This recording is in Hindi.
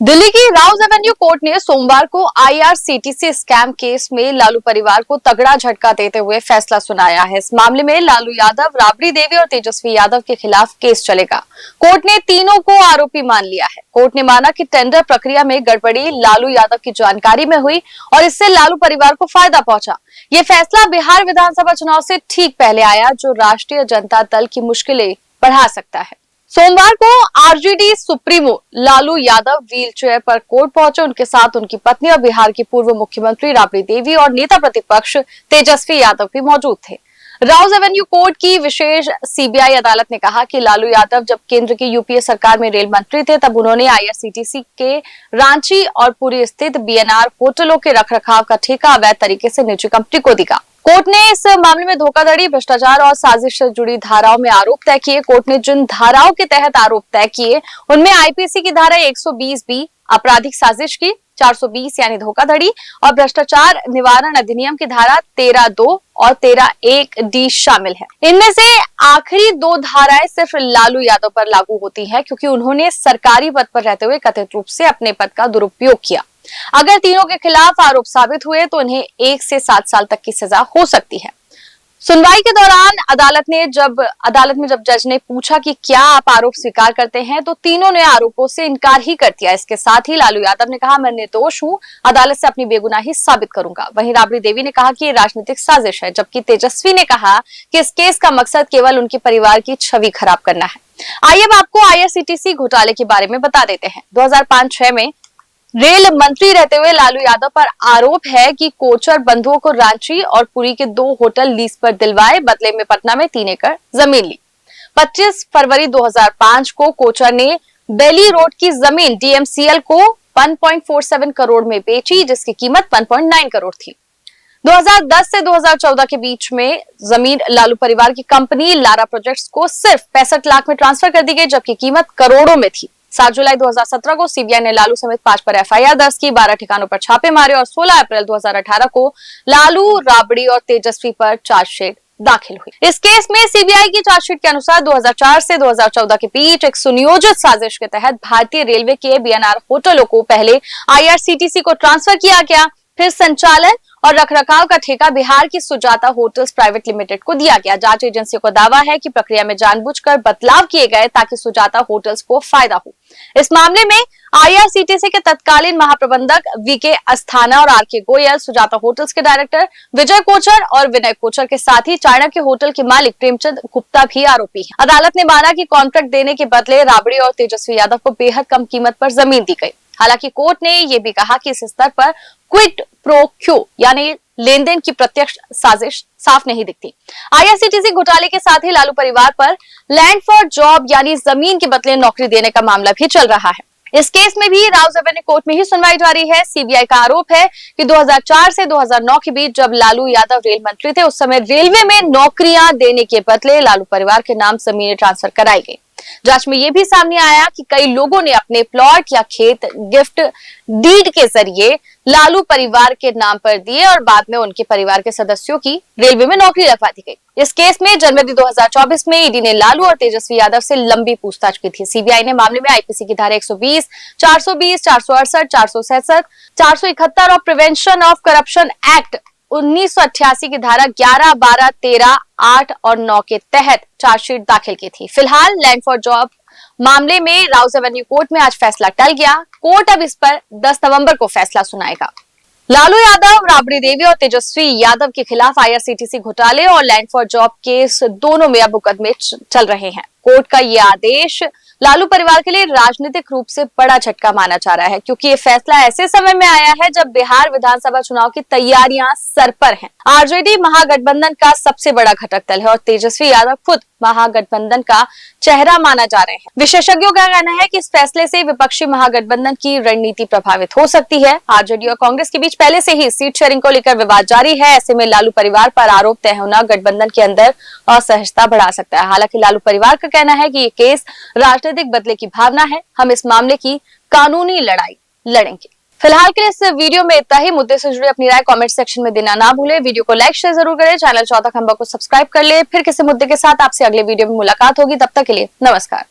दिल्ली की राउज एवेन्यू कोर्ट ने सोमवार को आईआरसीटीसी स्कैम केस में लालू परिवार को तगड़ा झटका देते हुए फैसला सुनाया है। इस मामले में लालू यादव, राबड़ी देवी और तेजस्वी यादव के खिलाफ केस चलेगा। कोर्ट ने तीनों को आरोपी मान लिया है। कोर्ट ने माना कि टेंडर प्रक्रिया में गड़बड़ी लालू यादव की जानकारी में हुई और इससे लालू परिवार को फायदा पहुंचा। ये फैसला बिहार विधानसभा चुनाव से ठीक पहले आया, जो राष्ट्रीय जनता दल की मुश्किलें बढ़ा सकता है। सोमवार को RJD supremo Lalu Yadav wheelchair पर कोर्ट पहुंचे। उनके साथ उनकी पत्नी और बिहार की पूर्व मुख्यमंत्री राबड़ी देवी और नेता प्रतिपक्ष तेजस्वी यादव भी मौजूद थे। राउज एवेन्यू कोर्ट की विशेष सीबीआई अदालत ने कहा कि लालू यादव जब केंद्र की यूपीए सरकार में रेल मंत्री थे, तब उन्होंने आईआरसीटीसी के रांची और पुरी स्थित बीएनआर होटलों के रखरखाव का ठेका अवैध तरीके से निजी कंपनी को दिया। कोर्ट ने इस मामले में धोखाधड़ी, भ्रष्टाचार और साजिश से जुड़ी धाराओं में आरोप तय किए। कोर्ट ने जिन धाराओं के तहत आरोप तय किए उनमें आईपीसी की धारा 120 बी आपराधिक साजिश की, 420 यानी धोखाधड़ी और भ्रष्टाचार निवारण अधिनियम की धारा 13(2) और 13(1) डी शामिल है। इनमें से आखिरी दो धाराएं सिर्फ लालू यादव पर लागू होती हैं, क्योंकि उन्होंने सरकारी पद पर रहते हुए कथित रूप से अपने पद का दुरुपयोग किया। अगर तीनों के खिलाफ आरोप साबित हुए तो इन्हें 1 से 7 साल तक की सजा हो सकती है। सुनवाई के दौरान अदालत में जब जज ने पूछा कि क्या आप आरोप स्वीकार करते हैं, तो तीनों ने आरोपों से इनकार ही कर दिया। इसके साथ ही लालू यादव ने कहा, मैं निर्दोष हूं, अदालत से अपनी बेगुनाही साबित करूंगा। वहीं राबड़ी देवी ने कहा कि ये राजनीतिक साजिश है, जबकि तेजस्वी ने कहा कि इस केस का मकसद केवल उनके परिवार की छवि खराब करना है। आइए अब आपको आईआरसीटीसी घोटाले के बारे में बता देते हैं। 2005-06 में रेल मंत्री रहते हुए लालू यादव पर आरोप है कि कोचर बंधुओं को रांची और पुरी के 2 होटल लीज पर दिलवाए, बदले में पटना में 3 एकड़ जमीन ली। 25 फरवरी 2005 को कोचर ने दिल्ली रोड की जमीन डीएमसीएल को 1.47 करोड़ में बेची, जिसकी कीमत 1.9 करोड़ थी। 2010 से 2014 के बीच में जमीन लालू परिवार की कंपनी लारा प्रोजेक्ट्स को सिर्फ 65 लाख में ट्रांसफर कर दी गई, जबकि कीमत करोड़ों में थी। 7 जुलाई 2017 को सीबीआई ने लालू समेत 5 पर एफआईआर दर्ज की, 12 ठिकानों पर छापे मारे और 16 अप्रैल 2018 को लालू, राबड़ी और तेजस्वी पर चार्जशीट दाखिल हुई। इस केस में सीबीआई की चार्जशीट के अनुसार 2004 से 2014 के बीच एक सुनियोजित साजिश के तहत भारतीय रेलवे के बीएनआर होटलों को पहले आईआरसीटीसी को ट्रांसफर किया गया, फिर संचालन और रखरखाव का ठेका बिहार की सुजाता होटल्स प्राइवेट लिमिटेड को दिया गया। जांच एजेंसियों का दावा है कि प्रक्रिया में जानबूझकर बदलाव किए गए ताकि सुजाता होटल्स को फायदा हो। इस मामले में आईआरसीटीसी के तत्कालीन महाप्रबंधक वीके अस्थाना और आरके गोयल, सुजाता होटल्स के डायरेक्टर विजय कोचर और विनय कोचर के साथ ही चाणक्य होटल के मालिक प्रेमचंद गुप्ता भी आरोपी हैं। अदालत ने माना कि कॉन्ट्रैक्ट देने के बदले राबड़ी और तेजस्वी यादव को बेहद कम कीमत पर जमीन दी गई। हालांकि कोर्ट ने यह भी कहा कि इस स्तर पर क्विड प्रो क्यो यानी लेन देन की प्रत्यक्ष साजिश साफ नहीं दिखती। आईआरसीटीसी घोटाले के साथ ही लालू परिवार पर लैंड फॉर जॉब यानी जमीन के बदले नौकरी देने का मामला भी चल रहा है। इस केस में भी राउज एवेन्यू कोर्ट में ही सुनवाई जारी है। सीबीआई का आरोप है कि 2004 से 2009 के बीच जब लालू यादव रेल मंत्री थे, उस समय रेलवे में नौकरियां देने के बदले लालू परिवार के नाम जमीनें ट्रांसफर कराई गई। जांच में यह भी सामने आया कि कई लोगों ने अपने प्लॉट या खेत गिफ्ट डीड के जरिए लालू परिवार के नाम पर दिए और बाद में उनके परिवार के सदस्यों की रेलवे में नौकरी लगवा दी गई। इस केस में जनवरी 2024 में ईडी ने लालू और तेजस्वी यादव से लंबी पूछताछ की थी। सीबीआई ने मामले में आईपीसी की धारा 120, 420, 468, 467, 471 और प्रिवेंशन ऑफ करप्शन एक्ट 1988 की धारा 11, 12, 13, 8 और 9 के तहत चार्जशीट दाखिल की थी। फिलहाल लैंड फॉर जॉब मामले में राउज एवेन्यू कोर्ट में आज फैसला टल गया। कोर्ट अब इस पर 10 नवंबर को फैसला सुनाएगा। लालू यादव, राबड़ी देवी और तेजस्वी यादव के खिलाफ आईआरसीटीसी घोटाले और लैंड फॉर जॉब केस दोनों में अब मुकदमे चल रहे हैं। कोर्ट का यह आदेश लालू परिवार के लिए राजनीतिक रूप से बड़ा झटका माना जा रहा है, क्योंकि ये फैसला ऐसे समय में आया है जब बिहार विधानसभा चुनाव की तैयारियां सर पर हैं। आरजेडी महागठबंधन का सबसे बड़ा घटक दल है और तेजस्वी यादव खुद महागठबंधन का चेहरा माना जा रहे हैं। विशेषज्ञों का कहना है कि इस फैसले से विपक्षी महागठबंधन की रणनीति प्रभावित हो सकती है। आरजेडी और कांग्रेस के बीच पहले से ही सीट शेयरिंग को लेकर विवाद जारी है। ऐसे में लालू परिवार पर आरोप तय होना गठबंधन के अंदर असहजता बढ़ा सकता है। हालांकि लालू परिवार का कहना है कि ये केस राजनीतिक बदले की भावना है, हम इस मामले की कानूनी लड़ाई लड़ेंगे। फिलहाल के लिए इस वीडियो में इतना ही। मुद्दे से जुड़े अपनी राय कमेंट सेक्शन में देना ना भूले। वीडियो को लाइक शेयर जरूर करें। चैनल चौथा खंबा को सब्सक्राइब कर ले। फिर किसी मुद्दे के साथ आपसे अगले वीडियो में मुलाकात होगी। तब तक के लिए नमस्कार।